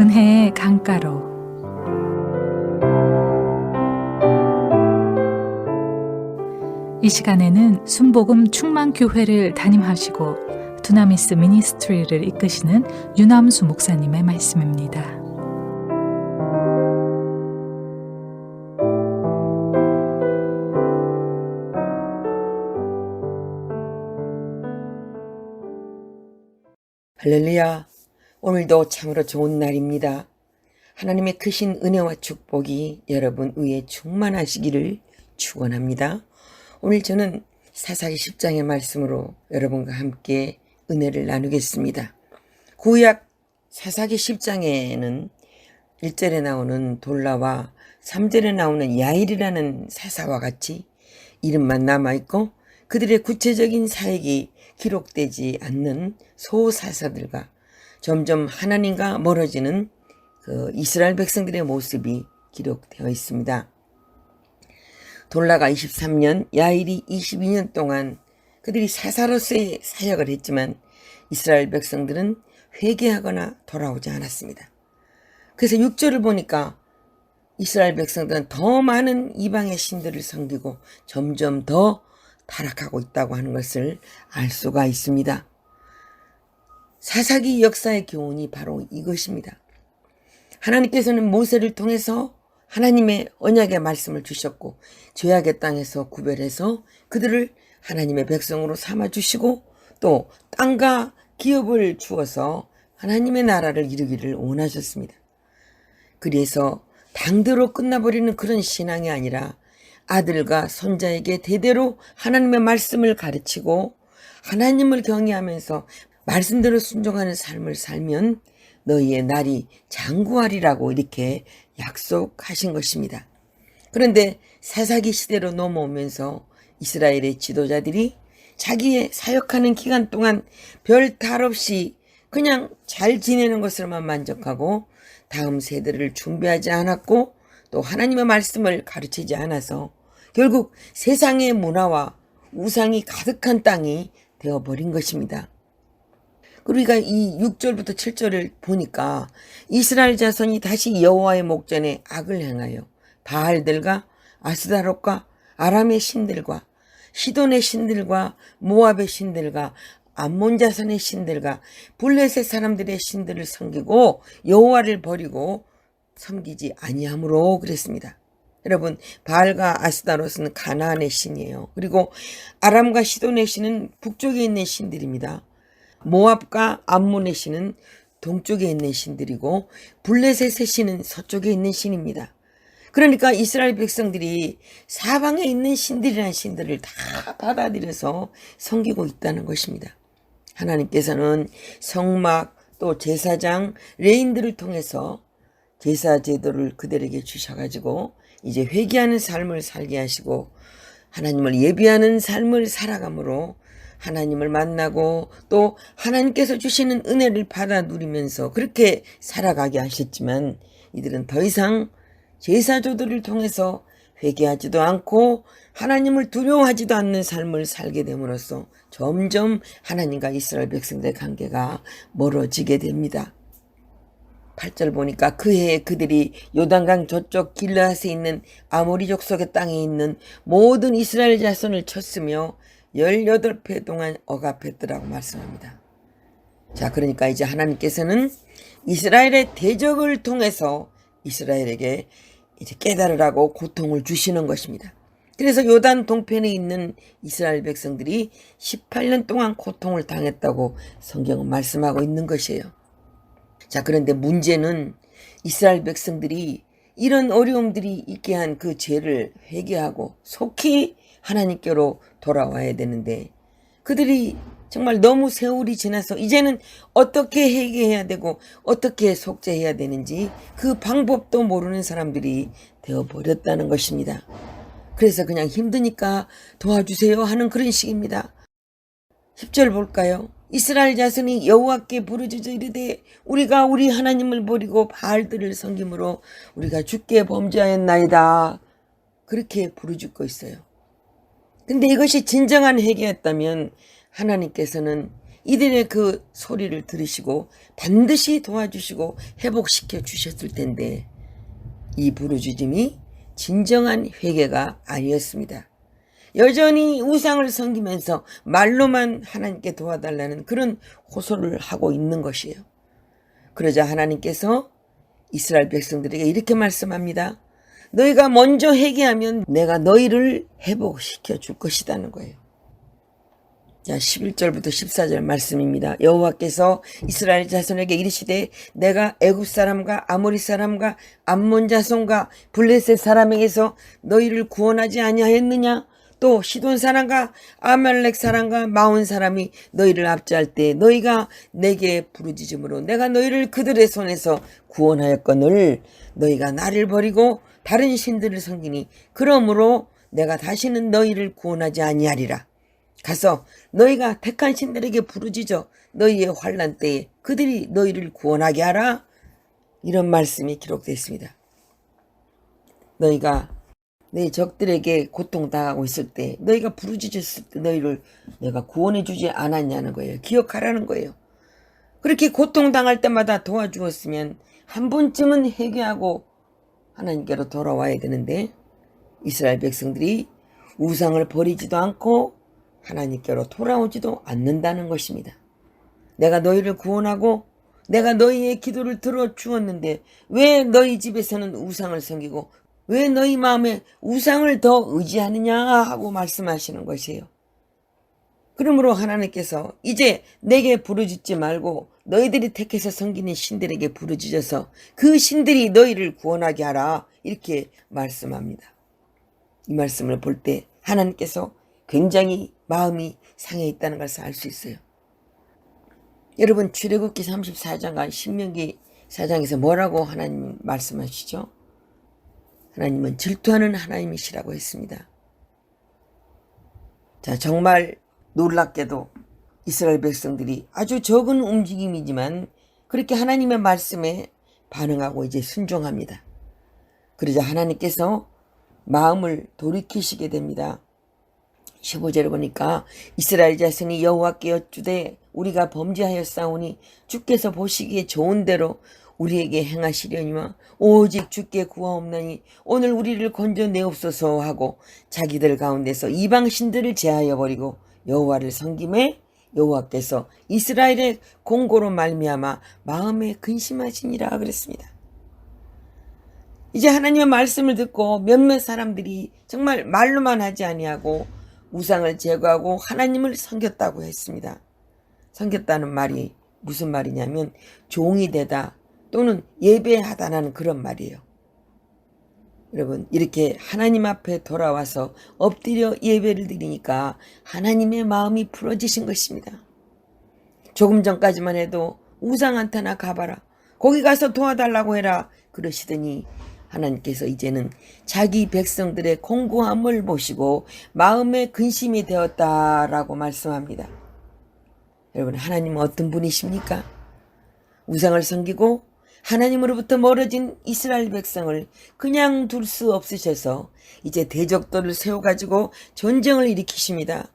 은혜의 강가로. 이 시간에는 순복음 충만교회를 담임하시고 두나미스 미니스트리를 이끄시는 유남수 목사님의 말씀입니다. 할렐루야. 오늘도 참으로 좋은 날입니다. 하나님의 크신 은혜와 축복이 여러분 위에 충만하시기를 축원합니다. 오늘 저는 사사기 10장의 말씀으로 여러분과 함께 은혜를 나누겠습니다. 구약 사사기 10장에는 1절에 나오는 돌라와 3절에 나오는 야일이라는 사사와 같이 이름만 남아있고 그들의 구체적인 사역이 기록되지 않는 소사사들과 점점 하나님과 멀어지는 그 이스라엘 백성들의 모습이 기록되어 있습니다. 돌라가 23년, 야일이 22년 동안 그들이 사사로서의 사역을 했지만 이스라엘 백성들은 회개하거나 돌아오지 않았습니다. 그래서 6절을 보니까 이스라엘 백성들은 더 많은 이방의 신들을 섬기고 점점 더 타락하고 있다고 하는 것을 알 수가 있습니다. 사사기 역사의 교훈이 바로 이것입니다. 하나님께서는 모세를 통해서 하나님의 언약의 말씀을 주셨고 죄악의 땅에서 구별해서 그들을 하나님의 백성으로 삼아주시고 또 땅과 기업을 주어서 하나님의 나라를 이루기를 원하셨습니다. 그래서 당대로 끝나버리는 그런 신앙이 아니라 아들과 손자에게 대대로 하나님의 말씀을 가르치고 하나님을 경외하면서 말씀대로 순종하는 삶을 살면 너희의 날이 장구하리라고 이렇게 약속하신 것입니다. 그런데 사사기 시대로 넘어오면서 이스라엘의 지도자들이 자기의 사역하는 기간 동안 별 탈 없이 그냥 잘 지내는 것으로만 만족하고 다음 세대를 준비하지 않았고 또 하나님의 말씀을 가르치지 않아서 결국 세상의 문화와 우상이 가득한 땅이 되어버린 것입니다. 우리가 이 6절부터 7절을 보니까 이스라엘 자손이 다시 여호와의 목전에 악을 행하여 바알들과 아스다롯과 아람의 신들과 시돈의 신들과 모압의 신들과 암몬 자손의 신들과 블레셋 사람들의 신들을 섬기고 여호와를 버리고 섬기지 아니함으로 그랬습니다. 여러분, 바알과 아스다롯은 가나안의 신이에요. 그리고 아람과 시돈의 신은 북쪽에 있는 신들입니다. 모압과 암몬의 신은 동쪽에 있는 신들이고 블레셋의 신은 서쪽에 있는 신입니다. 그러니까 이스라엘 백성들이 사방에 있는 신들이라는 신들을 다 받아들여서 섬기고 있다는 것입니다. 하나님께서는 성막 또 제사장 레인들을 통해서 제사 제도를 그들에게 주셔가지고 이제 회개하는 삶을 살게 하시고 하나님을 예비하는 삶을 살아감으로 하나님을 만나고 또 하나님께서 주시는 은혜를 받아 누리면서 그렇게 살아가게 하셨지만 이들은 더 이상 제사조들을 통해서 회개하지도 않고 하나님을 두려워하지도 않는 삶을 살게 됨으로써 점점 하나님과 이스라엘 백성들의 관계가 멀어지게 됩니다. 8절 보니까 그 해에 그들이 요단강 저쪽 길르앗에 있는 아모리 족속의 땅에 있는 모든 이스라엘 자손을 쳤으며 18배 동안 억압했더라고 말씀합니다. 자, 그러니까 이제 하나님께서는 이스라엘의 대적을 통해서 이스라엘에게 이제 깨달으라고 고통을 주시는 것입니다. 그래서 요단 동편에 있는 이스라엘 백성들이 18년 동안 고통을 당했다고 성경은 말씀하고 있는 것이에요. 자, 그런데 문제는 이스라엘 백성들이 이런 어려움들이 있게 한 그 죄를 회개하고 속히 하나님께로 돌아와야 되는데 그들이 정말 너무 세월이 지나서 이제는 어떻게 회개해야 되고 어떻게 속죄해야 되는지 그 방법도 모르는 사람들이 되어버렸다는 것입니다. 그래서 그냥 힘드니까 도와주세요 하는 그런 식입니다. 10절 볼까요? 이스라엘 자손이 여호와께 부르짖어 이르되 우리가 우리 하나님을 버리고 바알들을 섬김으로 우리가 주께 범죄하였나이다. 그렇게 부르짖고 있어요. 근데 이것이 진정한 회개였다면 하나님께서는 이들의 그 소리를 들으시고 반드시 도와주시고 회복시켜 주셨을 텐데 이 부르짖음이 진정한 회개가 아니었습니다. 여전히 우상을 섬기면서 말로만 하나님께 도와달라는 그런 호소를 하고 있는 것이에요. 그러자 하나님께서 이스라엘 백성들에게 이렇게 말씀합니다. 너희가 먼저 회개하면 내가 너희를 회복시켜 줄 것이라는 거예요. 자, 11절부터 14절 말씀입니다. 여호와께서 이스라엘 자손에게 이르시되 내가 애굽 사람과 아모리 사람과 암몬 자손과 블레셋 사람에게서 너희를 구원하지 아니하였느냐? 또 시돈 사람과 아말렉 사람과 마온 사람이 너희를 압제할 때 너희가 내게 부르짖음으로 내가 너희를 그들의 손에서 구원하였거늘 너희가 나를 버리고 다른 신들을 섬기니 그러므로 내가 다시는 너희를 구원하지 아니하리라. 가서 너희가 택한 신들에게 부르짖어 너희의 환난 때에 그들이 너희를 구원하게 하라. 이런 말씀이 기록되어 있습니다. 너희가 내 적들에게 고통당하고 있을 때 너희가 부르짖었을 때 너희를 내가 구원해 주지 않았냐는 거예요. 기억하라는 거예요. 그렇게 고통당할 때마다 도와주었으면 한 번쯤은 회개하고 하나님께로 돌아와야 되는데 이스라엘 백성들이 우상을 버리지도 않고 하나님께로 돌아오지도 않는다는 것입니다. 내가 너희를 구원하고 내가 너희의 기도를 들어주었는데 왜 너희 집에서는 우상을 섬기고 왜 너희 마음에 우상을 더 의지하느냐 하고 말씀하시는 것이에요. 그러므로 하나님께서 이제 내게 부르짖지 말고 너희들이 택해서 섬기는 신들에게 부르짖어서 그 신들이 너희를 구원하게 하라 이렇게 말씀합니다. 이 말씀을 볼 때 하나님께서 굉장히 마음이 상해 있다는 것을 알 수 있어요. 여러분 출애굽기 34장과 신명기 4장에서 뭐라고 하나님 말씀하시죠? 하나님은 질투하는 하나님이시라고 했습니다. 자, 정말 놀랍게도 이스라엘 백성들이 아주 적은 움직임이지만 그렇게 하나님의 말씀에 반응하고 이제 순종합니다. 그러자 하나님께서 마음을 돌이키시게 됩니다. 15절에 보니까 이스라엘 자손이 여호와께 여쭈되 우리가 범죄하였사오니 주께서 보시기에 좋은 대로 우리에게 행하시려니와 오직 주께 구하옵나니 오늘 우리를 건져내옵소서 하고 자기들 가운데서 이방신들을 제하여 버리고 여호와를 섬김에 여호와께서 이스라엘의 공고로 말미암아 마음에 근심하시니라 그랬습니다. 이제 하나님의 말씀을 듣고 몇몇 사람들이 정말 말로만 하지 아니하고 우상을 제거하고 하나님을 섬겼다고 했습니다. 섬겼다는 말이 무슨 말이냐면 종이 되다 또는 예배하다라는 그런 말이에요. 여러분 이렇게 하나님 앞에 돌아와서 엎드려 예배를 드리니까 하나님의 마음이 풀어지신 것입니다. 조금 전까지만 해도 우상한테나 가봐라. 거기 가서 도와달라고 해라. 그러시더니 하나님께서 이제는 자기 백성들의 공고함을 보시고 마음에 근심이 되었다라고 말씀합니다. 여러분 하나님은 어떤 분이십니까? 우상을 섬기고 하나님으로부터 멀어진 이스라엘 백성을 그냥 둘 수 없으셔서 이제 대적들을 세워가지고 전쟁을 일으키십니다.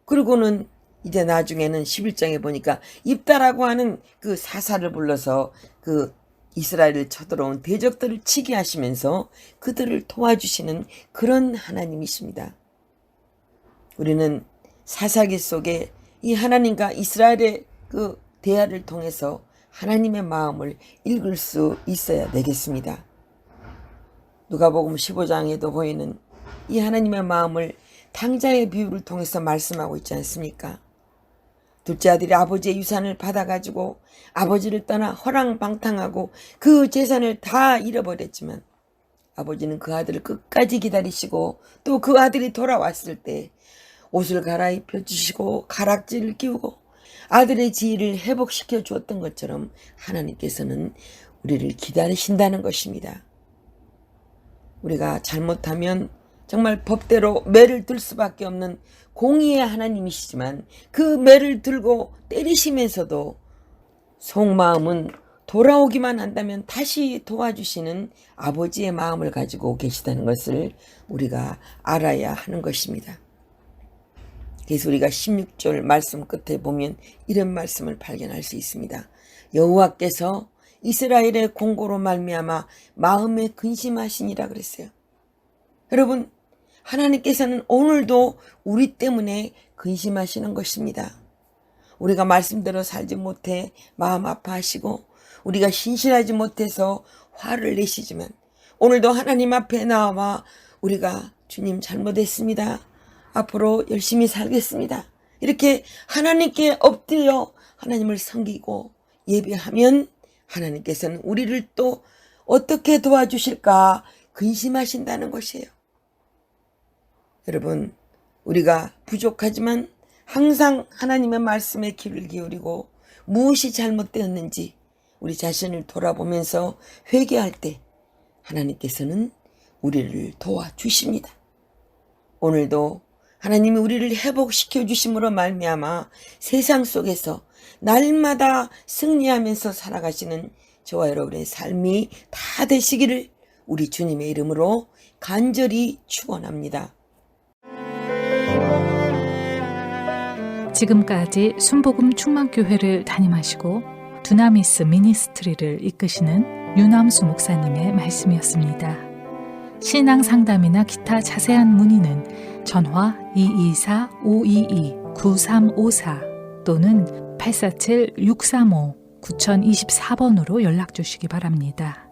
그리고는 이제 나중에는 11장에 보니까 입다라고 하는 그 사사를 불러서 그 이스라엘을 쳐들어온 대적들을 치게 하시면서 그들을 도와주시는 그런 하나님이십니다. 우리는 사사기 속에 이 하나님과 이스라엘의 그 대화를 통해서 하나님의 마음을 읽을 수 있어야 되겠습니다. 누가복음 15장에도 보이는 이 하나님의 마음을 탕자의 비유를 통해서 말씀하고 있지 않습니까? 둘째 아들이 아버지의 유산을 받아가지고 아버지를 떠나 허랑방탕하고 그 재산을 다 잃어버렸지만 아버지는 그 아들을 끝까지 기다리시고 또 그 아들이 돌아왔을 때 옷을 갈아입혀 주시고 가락지를 끼우고 아들의 지위를 회복시켜 주었던 것처럼 하나님께서는 우리를 기다리신다는 것입니다. 우리가 잘못하면 정말 법대로 매를 들 수밖에 없는 공의의 하나님이시지만 그 매를 들고 때리시면서도 속마음은 돌아오기만 한다면 다시 도와주시는 아버지의 마음을 가지고 계시다는 것을 우리가 알아야 하는 것입니다. 그래서 우리가 16절 말씀 끝에 보면 이런 말씀을 발견할 수 있습니다. 여호와께서 이스라엘의 공고로 말미암아 마음에 근심하시니라 그랬어요. 여러분, 하나님께서는 오늘도 우리 때문에 근심하시는 것입니다. 우리가 말씀대로 살지 못해 마음 아파하시고 우리가 신실하지 못해서 화를 내시지만 오늘도 하나님 앞에 나와 우리가 주님 잘못했습니다. 앞으로 열심히 살겠습니다. 이렇게 하나님께 엎드려 하나님을 섬기고 예배하면 하나님께서는 우리를 또 어떻게 도와주실까 근심하신다는 것이에요. 여러분, 우리가 부족하지만 항상 하나님의 말씀에 귀를 기울이고 무엇이 잘못되었는지 우리 자신을 돌아보면서 회개할 때 하나님께서는 우리를 도와주십니다. 오늘도 하나님이 우리를 회복시켜 주심으로 말미암아 세상 속에서 날마다 승리하면서 살아가시는 저와 여러분의 삶이 다 되시기를 우리 주님의 이름으로 간절히 축원합니다. 지금까지 순복음 충만교회를 담임하시고 두나미스 미니스트리를 이끄시는 유남수 목사님의 말씀이었습니다. 신앙 상담이나 기타 자세한 문의는 전화 224-522-9354 또는 847-635-9024번으로 연락 주시기 바랍니다.